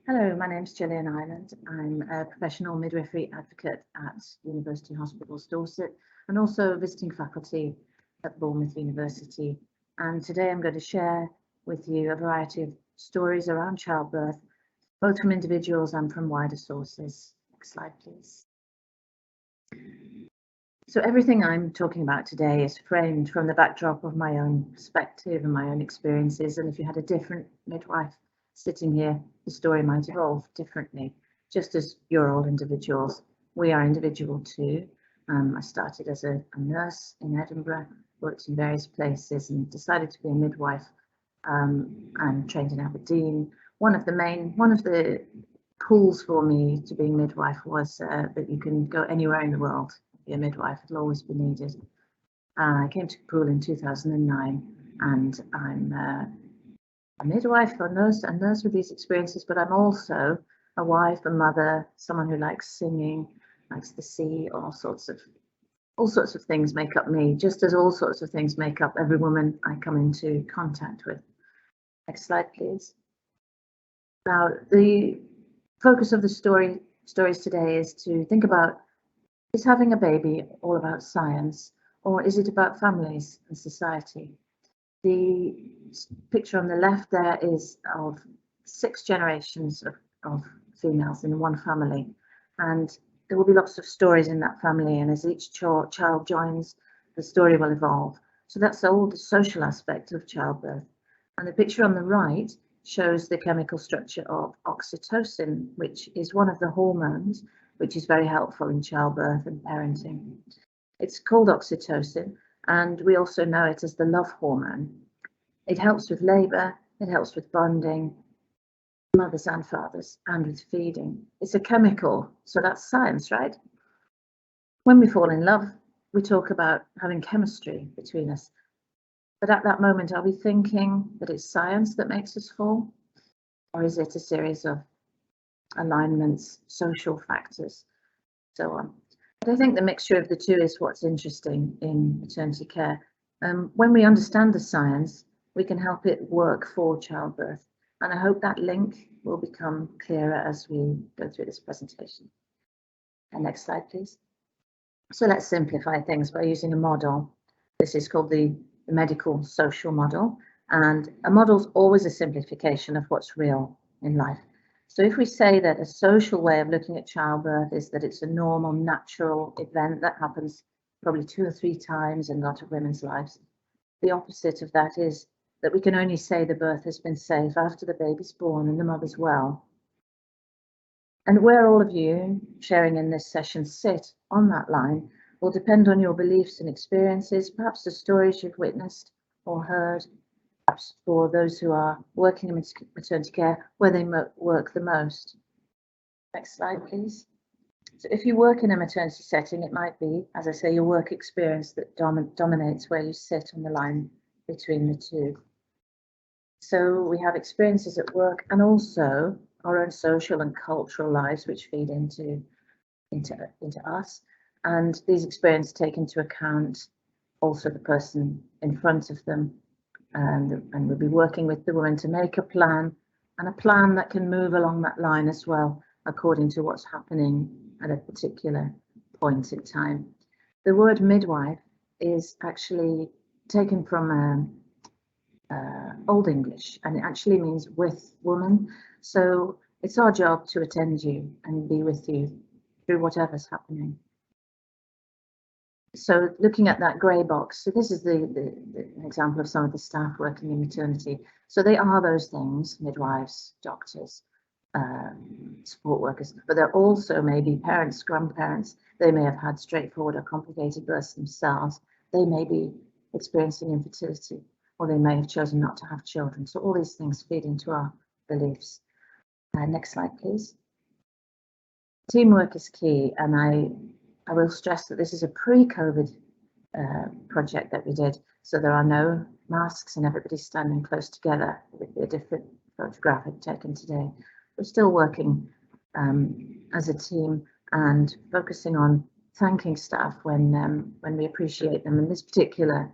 Hello, my name's Jillian Ireland. I'm a professional midwifery advocate at University Hospitals Dorset and also a visiting faculty at Bournemouth University. And today I'm going to share with you a variety of stories around childbirth, both from individuals and from wider sources. Next slide, please. So everything I'm talking about today is framed from the backdrop of my own perspective and my own experiences. And if you had a different midwife sitting here, the story might evolve differently. Just as you're all individuals, we are individual too. I started as a nurse in Edinburgh, worked in various places and decided to be a midwife and trained in Aberdeen. One of the pulls for me to being midwife was that you can go anywhere in the world. Be a midwife, it'll always be needed. I came to Poole in 2009 and I'm a midwife, a nurse with these experiences, but I'm also a wife, a mother, someone who likes singing, likes the sea, all sorts of things make up me, just as all sorts of things make up every woman I come into contact with. Next slide, please. Now, the focus of the stories today is to think about, is having a baby all about science, or is it about families and society? The picture on the left there is of 6 generations of females in one family, and there will be lots of stories in that family, and as each child joins, the story will evolve. So that's all the social aspect of childbirth. And the picture on the right shows the chemical structure of oxytocin, which is one of the hormones which is very helpful in childbirth and parenting. It's called oxytocin, and we also know it as the love hormone. It helps with labour, it helps with bonding, mothers and fathers, and with feeding. It's a chemical, so that's science, right? When we fall in love, we talk about having chemistry between us. But at that moment, are we thinking that it's science that makes us fall? Or is it a series of alignments, social factors, so on? But I think the mixture of the two is what's interesting in maternity care. When we understand the science, we can help it work for childbirth. And I hope that link will become clearer as we go through this presentation. And next slide, please. So let's simplify things by using a model. This is called the medical social model. And a model is always a simplification of what's real in life. So if we say that a social way of looking at childbirth is that it's a normal, natural event that happens probably 2 or 3 times in a lot of women's lives, the opposite of that is that we can only say the birth has been safe after the baby's born and the mother's well. And where all of you sharing in this session sit on that line will depend on your beliefs and experiences, perhaps the stories you've witnessed or heard, perhaps for those who are working in maternity care, where they work the most. Next slide, please. So if you work in a maternity setting, it might be, as I say, your work experience that dominates where you sit on the line between the two. So we have experiences at work and also our own social and cultural lives, which feed into us. And these experiences take into account also the person in front of them. And we'll be working with the woman to make a plan, and a plan that can move along that line as well, according to what's happening at a particular point in time. The word midwife is actually taken from Old English, and it actually means with woman. So it's our job to attend you and be with you through whatever's happening. So looking at that grey box, so this is the example of some of the staff working in maternity. So they are those things, midwives, doctors, support workers, but they're also maybe parents, grandparents. They may have had straightforward or complicated births themselves. They may be experiencing infertility, or they may have chosen not to have children. So all these things feed into our beliefs. Next slide, please. Teamwork is key, and I will stress that this is a pre-COVID project that we did, so there are no masks and everybody's standing close together. It would be a different photographic taken today. We're still working as a team and focusing on thanking staff when we appreciate them. And this particular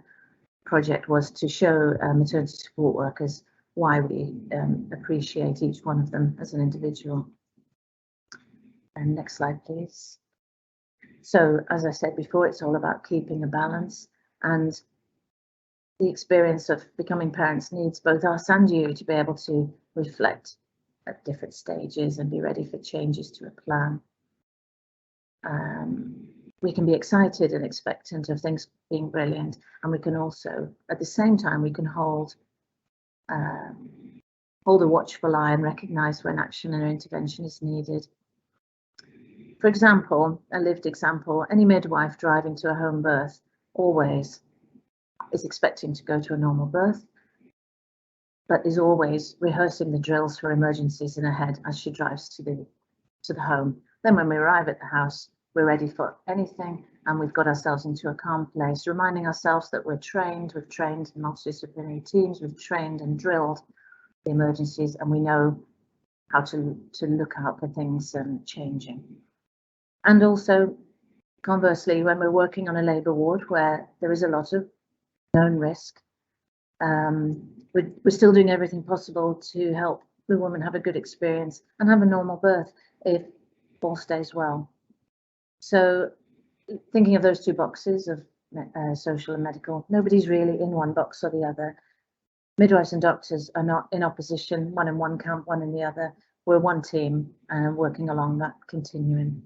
project was to show maternity support workers why we appreciate each one of them as an individual. And next slide, please. So, as I said before, it's all about keeping a balance, and the experience of becoming parents needs both us and you to be able to reflect at different stages and be ready for changes to a plan. We can be excited and expectant of things being brilliant, and we can also, at the same time, we can hold a watchful eye and recognise when action and intervention is needed. For example, a lived example, any midwife driving to a home birth always is expecting to go to a normal birth, but is always rehearsing the drills for emergencies in her head as she drives to the home. Then when we arrive at the house, we're ready for anything, and we've got ourselves into a calm place, reminding ourselves that we've trained in multidisciplinary teams, we've trained and drilled the emergencies, and we know how to look out for things changing. And also, conversely, when we're working on a labour ward where there is a lot of known risk, we're still doing everything possible to help the woman have a good experience and have a normal birth if all stays well. So thinking of those two boxes of social and medical, nobody's really in one box or the other. Midwives and doctors are not in opposition, one in one camp, one in the other. We're one team and working along that continuum.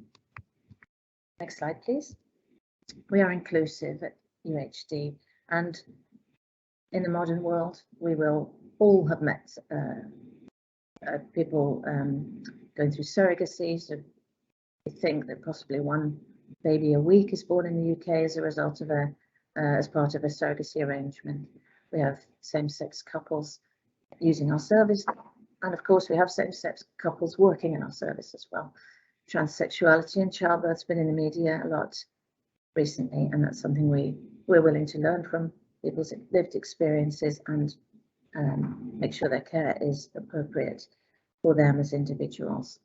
Next slide, please. We are inclusive at UHD, and in the modern world, we will all have met people going through surrogacy. So we think that possibly one baby a week is born in the UK as a result of as part of a surrogacy arrangement. We have same-sex couples using our service, and of course we have same-sex couples working in our service as well. Transsexuality and childbirth's been in the media a lot recently, and that's something we're willing to learn from people's lived experiences and make sure their care is appropriate for them as individuals.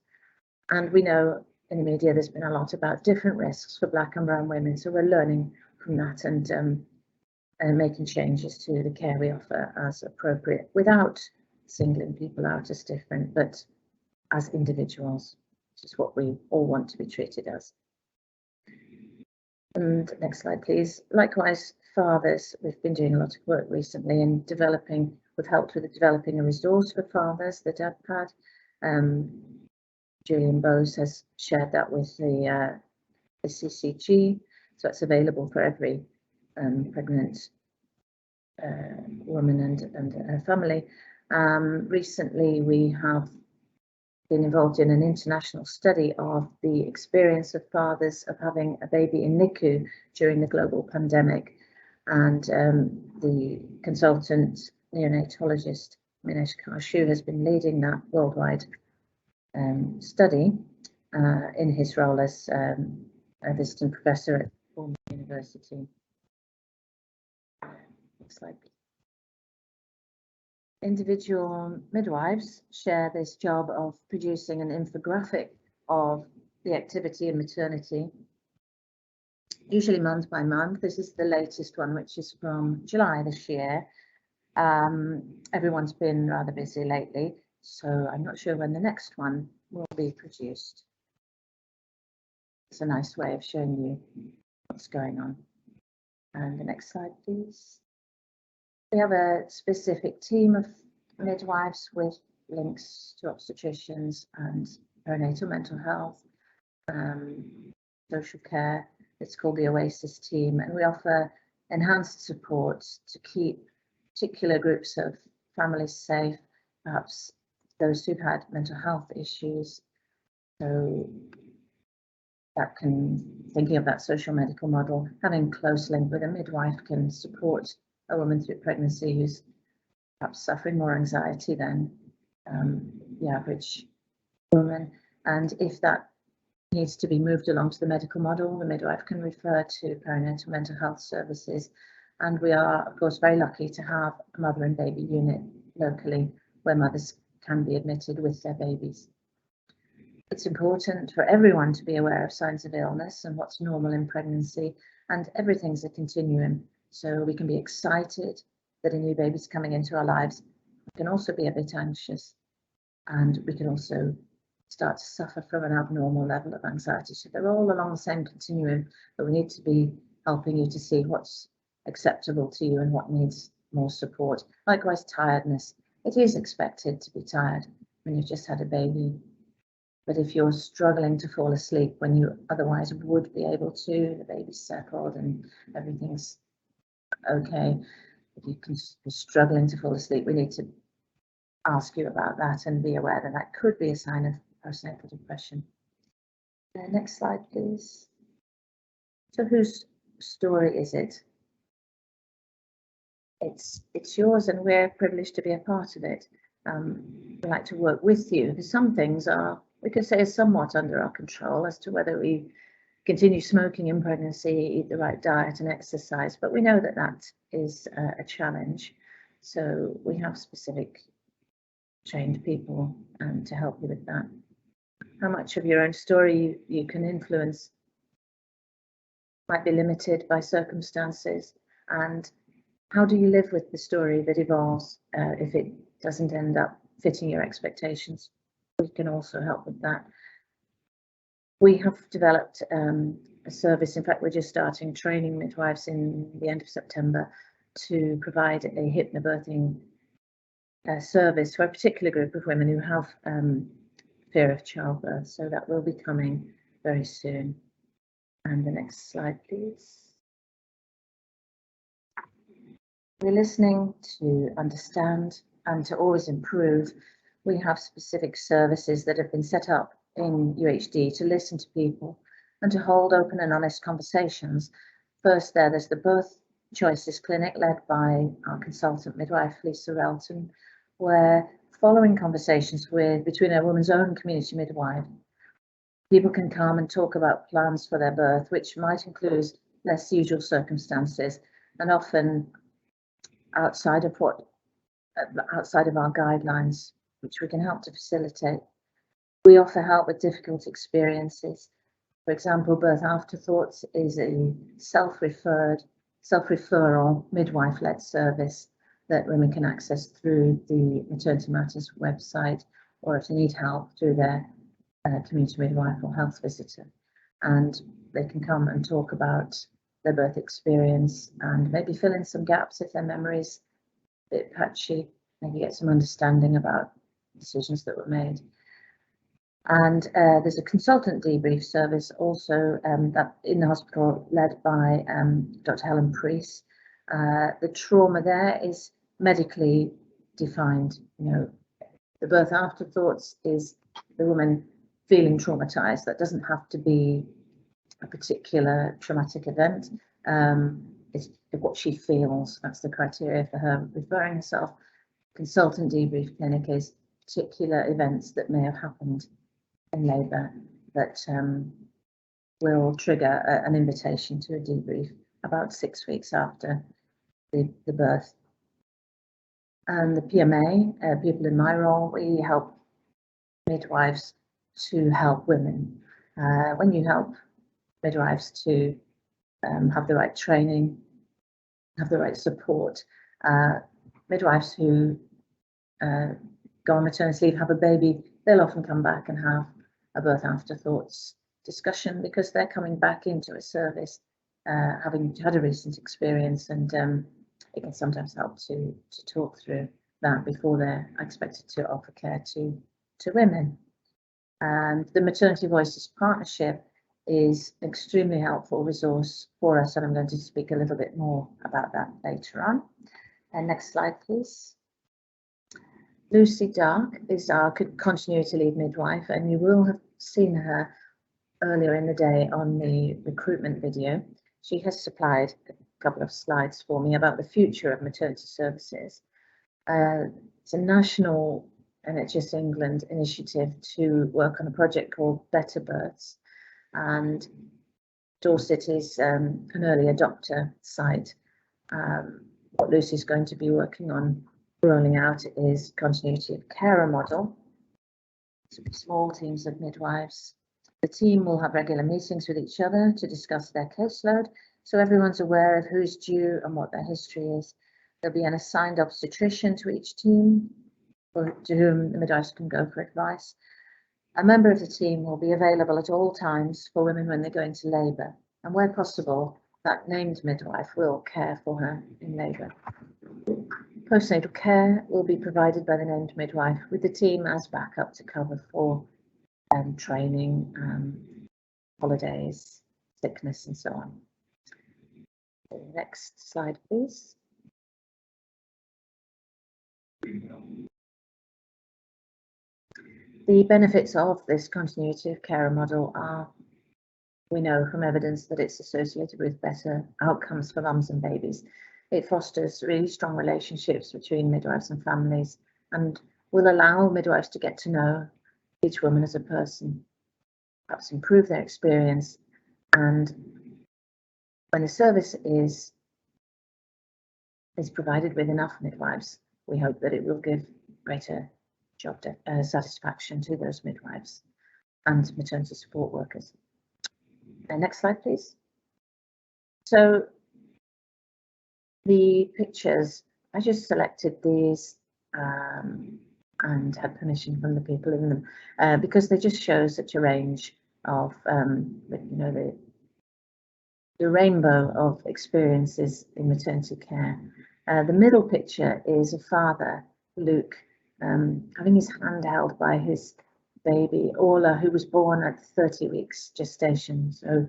And we know in the media there's been a lot about different risks for Black and brown women, so we're learning from that and making changes to the care we offer as appropriate, without singling people out as different, but as individuals, which is what we all want to be treated as. And next slide, please. Likewise, fathers, we've been doing a lot of work recently in developing, we've helped with developing a resource for fathers, the DADPAD. Jillian has shared that with the CCG, so it's available for every pregnant woman and her family. Recently, we have been involved in an international study of the experience of fathers of having a baby in NICU during the global pandemic, and the consultant neonatologist Minesh Kashu has been leading that worldwide study in his role as a visiting professor at Bournemouth University. Next slide, please. Individual midwives share this job of producing an infographic of the activity in maternity, usually month by month. This is the latest one, which is from July this year. Everyone's been rather busy lately, so I'm not sure when the next one will be produced. It's a nice way of showing you what's going on. And the next slide, please. We have a specific team of midwives with links to obstetricians and perinatal mental health, social care. It's called the Oasis team, and we offer enhanced support to keep particular groups of families safe, perhaps those who've had mental health issues. So that thinking of that social medical model, having close link with a midwife can support a woman through pregnancy who's perhaps suffering more anxiety than the average woman. And if that needs to be moved along to the medical model, the midwife can refer to perinatal mental health services. And we are, of course, very lucky to have a mother and baby unit locally where mothers can be admitted with their babies. It's important for everyone to be aware of signs of illness and what's normal in pregnancy, and everything's a continuum. So we can be excited that a new baby's coming into our lives, can also be a bit anxious, and we can also start to suffer from an abnormal level of anxiety. So they're all along the same continuum, but we need to be helping you to see what's acceptable to you and what needs more support. Likewise, tiredness. It is expected to be tired when you've just had a baby. But if you're struggling to fall asleep when you otherwise would be able to, the baby's settled and everything's okay, if you're struggling to fall asleep, we need to ask you about that and be aware that that could be a sign of postnatal depression. Next slide, please. So whose story is it? It's yours, and we're privileged to be a part of it. We like to work with you, because some things are, we could say, are somewhat under our control as to whether we continue smoking in pregnancy, eat the right diet and exercise, but we know that that is a challenge. So we have specific trained people to help you with that. How much of your own story you can influence might be limited by circumstances, and how do you live with the story that evolves if it doesn't end up fitting your expectations? We can also help with that. We have developed a service. In fact, we're just starting training midwives in the end of September to provide a hypnobirthing service for a particular group of women who have fear of childbirth. So that will be coming very soon. And the next slide, please. We're listening to understand and to always improve. We have specific services that have been set up in UHD to listen to people and to hold open and honest conversations. First, there's the Birth Choices Clinic led by our consultant midwife, Lisa Relton, where following conversations between a woman's own community midwife, people can come and talk about plans for their birth, which might include less usual circumstances and often outside of our guidelines, which we can help to facilitate. We offer help with difficult experiences. For example, Birth Afterthoughts is a self-referral midwife-led service that women can access through the Maternity Matters website, or if they need help, through their community midwife or health visitor. And they can come and talk about their birth experience and maybe fill in some gaps if their memory's a bit patchy, maybe get some understanding about decisions that were made. And there's a consultant debrief service also that in the hospital led by Dr. Helen Priest. The trauma there is medically defined. You know, the birth afterthoughts is the woman feeling traumatized. That doesn't have to be a particular traumatic event. It's what she feels. That's the criteria for her referring herself. Consultant debrief clinic is particular events that may have happened in labour that will trigger an invitation to a debrief about 6 weeks after the birth. And the PMA, People in My Role, we help midwives to help women. When you help midwives to have the right training, have the right support, midwives who go on maternity leave, have a baby, they'll often come back and have a birth afterthoughts discussion because they're coming back into a service having had a recent experience, and it can sometimes help to talk through that before they're expected to offer care to women. And the Maternity Voices Partnership is an extremely helpful resource for us, and I'm going to speak a little bit more about that later on. And next slide, please. Lucy Dark is our continuity lead midwife, and you will have seen her earlier in the day on the recruitment video. She has supplied a couple of slides for me about the future of maternity services. It's a national NHS England initiative to work on a project called Better Births, and Dorset is an early adopter site. What Lucy's going to be working on rolling out is continuity of carer model. So small teams of midwives. The team will have regular meetings with each other to discuss their caseload, so everyone's aware of who's due and what their history is. There'll be an assigned obstetrician to each team, or to whom the midwives can go for advice. A member of the team will be available at all times for women when they go into labour, and where possible, that named midwife will care for her in labour. Postnatal care will be provided by the named midwife, with the team as backup to cover for training, holidays, sickness, and so on. Next slide, please. The benefits of this continuity of care model are, we know from evidence that it's associated with better outcomes for mums and babies. It fosters really strong relationships between midwives and families, and will allow midwives to get to know each woman as a person, perhaps improve their experience. And when the service is provided with enough midwives, we hope that it will give greater job satisfaction to those midwives and maternity support workers. Next slide, please. So the pictures, I just selected these and had permission from the people in them because they just show such a range of, you know, the rainbow of experiences in maternity care. The middle picture is a father, Luke, having his hand held by his baby, Orla, who was born at 30 weeks gestation. So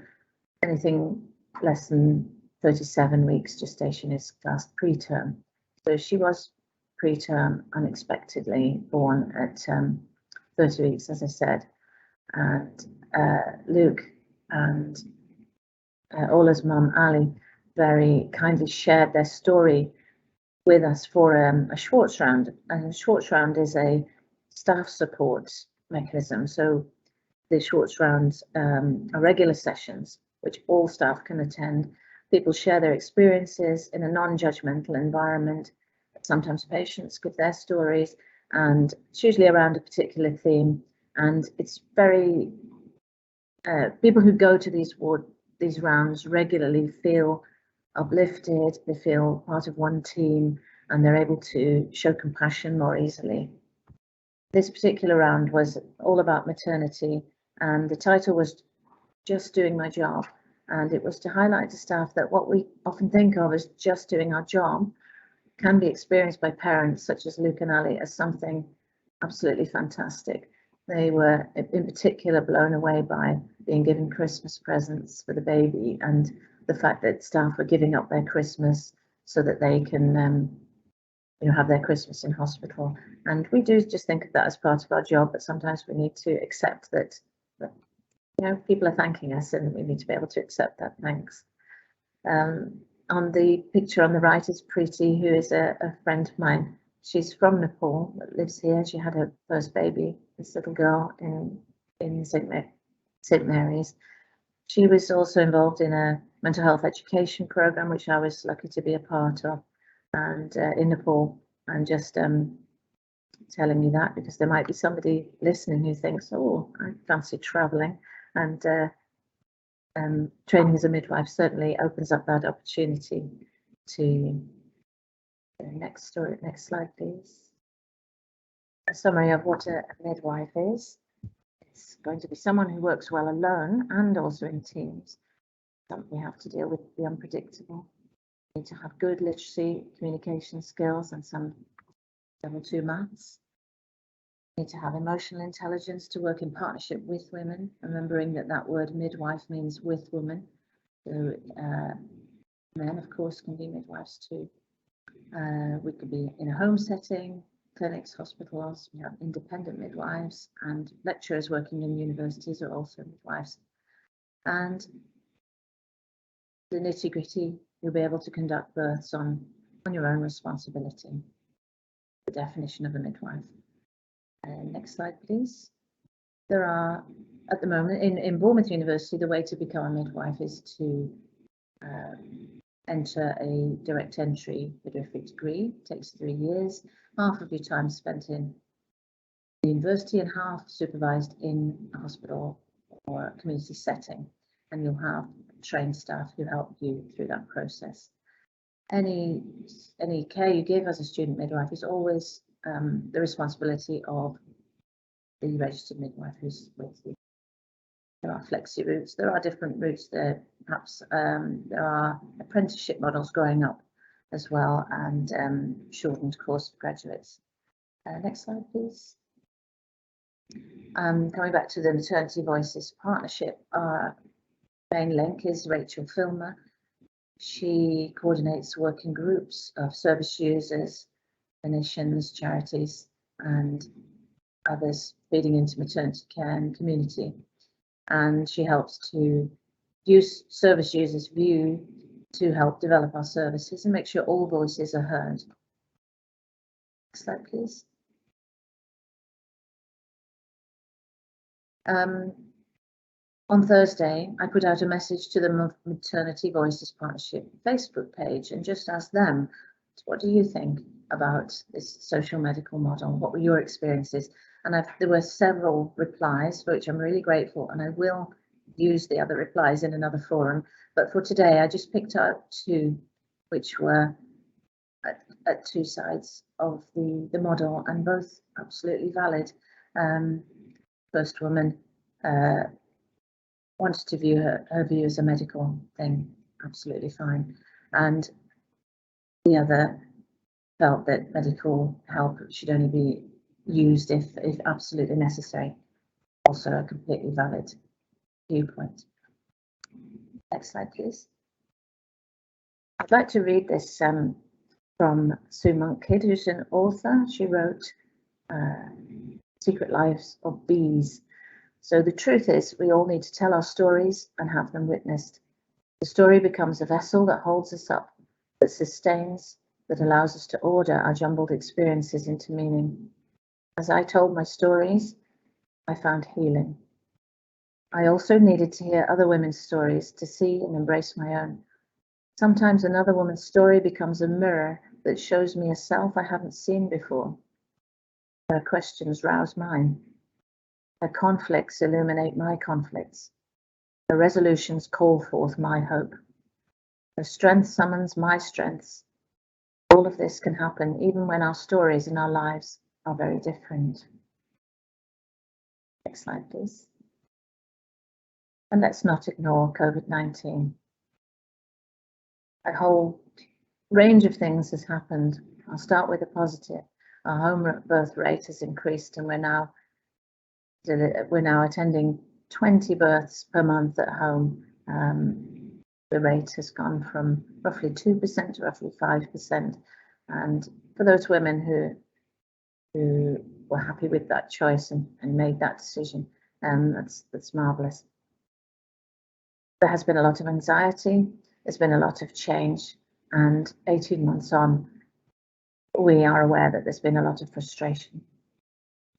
anything less than 37 weeks gestation is classed preterm. So she was preterm, unexpectedly born at 30 weeks, as I said. And Luke and Orla's mum, Ali, very kindly shared their story with us for a Schwartz round. And Schwartz round is a staff support mechanism. So the Schwartz rounds are regular sessions which all staff can attend. People share their experiences in a non-judgmental environment. Sometimes patients give their stories, and it's usually around a particular theme. And it's very, people who go to these rounds regularly feel uplifted, they feel part of one team, and they're able to show compassion more easily. This particular round was all about maternity, and the title was Just Doing My Job. And it was to highlight to staff that what we often think of as just doing our job can be experienced by parents such as Luke and Ali as something absolutely fantastic. They were in particular blown away by being given Christmas presents for the baby, and the fact that staff are giving up their Christmas so that they can you know, have their Christmas in hospital. And we do just think of that as part of our job, but sometimes we need to accept that you know, people are thanking us, and we need to be able to accept that thanks. On the picture on the right is Preeti, who is a friend of mine. She's from Nepal, but lives here. She had her first baby, this little girl, in St. Mary's. She was also involved in a mental health education program, which I was lucky to be a part of, and in Nepal. And just telling me that because there might be somebody listening who thinks, oh, I fancy traveling. And training as a midwife certainly opens up that opportunity. To next slide, please. A summary of what a midwife is. It's going to be someone who works well alone and also in teams. We have to deal with the unpredictable. We need to have good literacy, communication skills, and some level 2 maths. Need to have emotional intelligence to work in partnership with women, remembering that that word midwife means with women. So men, of course, can be midwives too. We could be in a home setting, clinics, hospitals. We have independent midwives, and lecturers working in universities are also midwives. And the nitty-gritty, you'll be able to conduct births on your own responsibility. The definition of a midwife. Next slide, please. There are, at the moment, in Bournemouth University, the way to become a midwife is to enter a direct entry midwifery degree. It takes 3 years. Half of your time spent in the university and half supervised in a hospital or a community setting. And you'll have trained staff who help you through that process. any care you give as a student midwife is always the responsibility of the registered midwife who's with you. There are flexi routes, there are different routes there, perhaps there are apprenticeship models growing up as well, and shortened course of graduates. Next slide, please. Coming back to the Maternity Voices partnership, our main link is Rachel Filmer. She coordinates working groups of service users, clinicians, charities, and others feeding into maternity care and community. And she helps to use service users' view to help develop our services and make sure all voices are heard. Next slide, please. On Thursday, I put out a message to the Maternity Voices Partnership Facebook page and just asked them, what do you think about this social medical model? What were your experiences? And there were several replies, for which I'm really grateful, and I will use the other replies in another forum. But for today, I just picked out two, which were at two sides of the model, and both absolutely valid. First woman wanted to view her view as a medical thing, absolutely fine. And the other felt that medical help should only be used if absolutely necessary. Also a completely valid viewpoint. Next slide, please. I'd like to read this from Sue Monk-Kidd, who's an author. She wrote Secret Lives of Bees. So the truth is, we all need to tell our stories and have them witnessed. The story becomes a vessel that holds us up, that sustains, that allows us to order our jumbled experiences into meaning. As I told my stories, I found healing. I also needed to hear other women's stories to see and embrace my own. Sometimes another woman's story becomes a mirror that shows me a self I haven't seen before. Her questions rouse mine. Her conflicts illuminate my conflicts. Her resolutions call forth my hope. Her strength summons my strengths. All of this can happen even when our stories and our lives are very different. Next slide, please. And let's not ignore COVID-19. A whole range of things has happened. I'll start with the positive. Our home birth rate has increased, and we're now attending 20 births per month at home. The rate has gone from roughly 2% to roughly 5%. And for those women who were happy with that choice and made that decision, that's marvellous. There has been a lot of anxiety, there's been a lot of change, and 18 months on, we are aware that there's been a lot of frustration.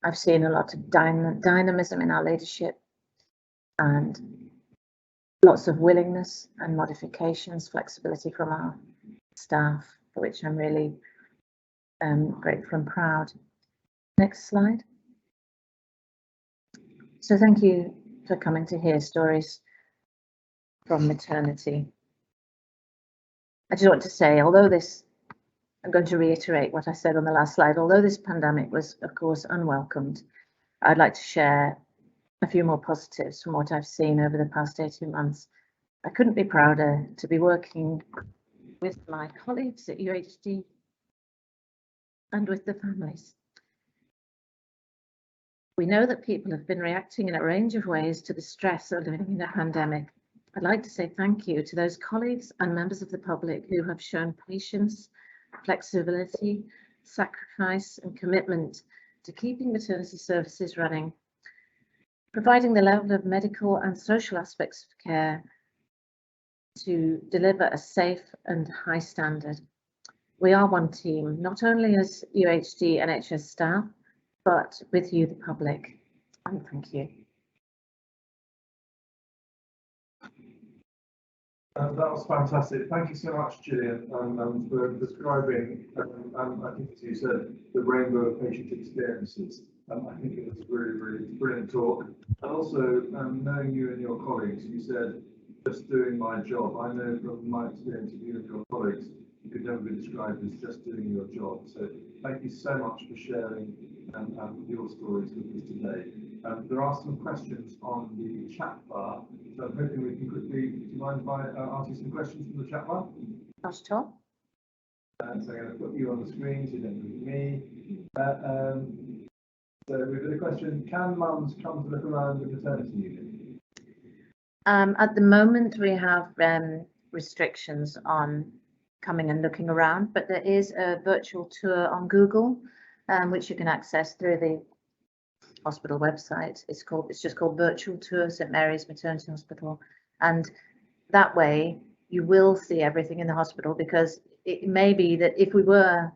I've seen a lot of dynamism in our leadership and lots of willingness and modifications, flexibility from our staff, for which I'm really grateful and proud. Next slide. So thank you for coming to hear stories from maternity. I just want to say, although this, I'm going to reiterate what I said on the last slide, although this pandemic was, of course, unwelcomed, I'd like to share a few more positives from what I've seen over the past 18 months. I couldn't be prouder to be working with my colleagues at UHD and with the families. We know that people have been reacting in a range of ways to the stress of living in a pandemic. I'd like to say thank you to those colleagues and members of the public who have shown patience, flexibility, sacrifice and commitment to keeping maternity services running, providing the level of medical and social aspects of care to deliver a safe and high standard. We are one team, not only as UHD NHS staff, but with you, the public. And thank you. That was fantastic. Thank you so much, Gillian, for describing, I think as you said, the rainbow of patient experiences. I think it was a really, really brilliant talk. And also, knowing you and your colleagues, you said, just doing my job. I know from my experience of you and your colleagues, you could never be described as just doing your job. So thank you so much for sharing your stories with us today. There are some questions on the chat bar, so I'm hoping we can quickly, do you mind if I ask you some questions from the chat bar? Not at all. So I'm going to put you on the screen so you don't lose me. So we've got a question, can mums come to look around the maternity unit? At the moment, we have restrictions on coming and looking around, but there is a virtual tour on Google, which you can access through the hospital website. It's just called Virtual Tour St Mary's Maternity Hospital, and that way you will see everything in the hospital, because it may be that if we were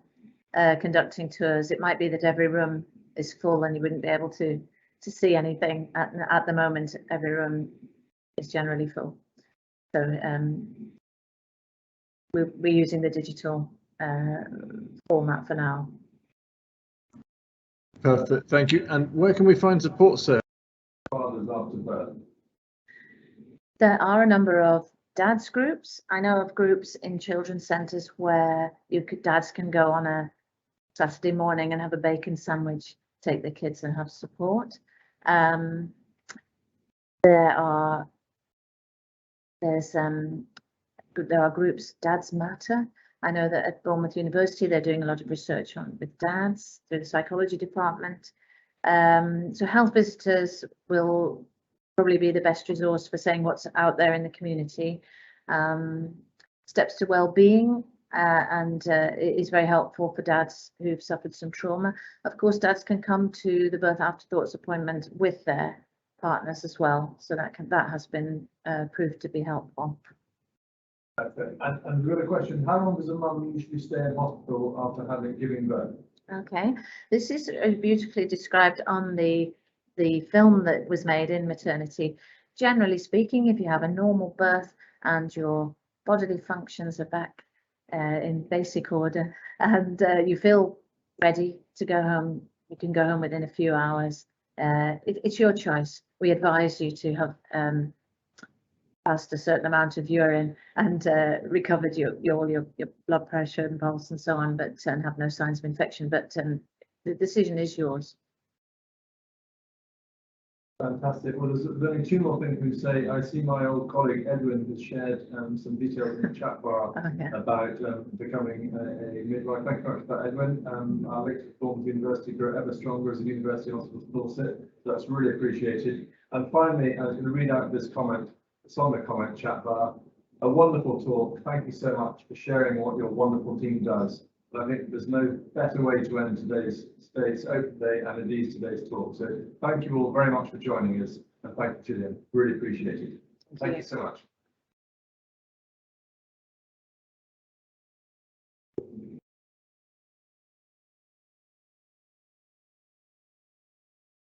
conducting tours, it might be that every room is full and you wouldn't be able to see anything. At the moment, every room is generally full. So we're using the digital format for now. Perfect, thank you. And where can we find support, sir? Fathers after birth. There are a number of dads groups. I know of groups in children's centres where dads can go on a Saturday morning and have a bacon sandwich, take the kids and have support. There are groups, Dads Matter. I know that at Bournemouth University they're doing a lot of research with dads through the psychology department. So health visitors will probably be the best resource for saying what's out there in the community. Steps to Wellbeing, and it is very helpful for dads who've suffered some trauma. Of course, dads can come to the birth afterthoughts appointment with their partners as well, so that has been proved to be helpful. Okay. And we've got a question, how long does a mum usually stay in hospital after giving birth? Okay, this is beautifully described on the film that was made in Maternity. Generally speaking, if you have a normal birth and your bodily functions are back in basic order and you feel ready to go home, you can go home within a few hours. It's your choice. We advise you to have passed a certain amount of urine and recovered your blood pressure and pulse and so on, but and have no signs of infection. But the decision is yours. Fantastic. Well, there's only two more things we say. I see my old colleague Edwin has shared some details in the chat bar about becoming a midwife. Thank you very much for that, Edwin. Our links to Bournemouth University grow ever stronger as a university hospital to Dorset. So that's really appreciated. And finally, I was going to read out this comment. It's on the comment chat bar. A wonderful talk. Thank you so much for sharing what your wonderful team does. But I think there's no better way to end today's open day and indeed today's talk. So thank you all very much for joining us, and thank you, Jillian. Really appreciate it. Thank you so much.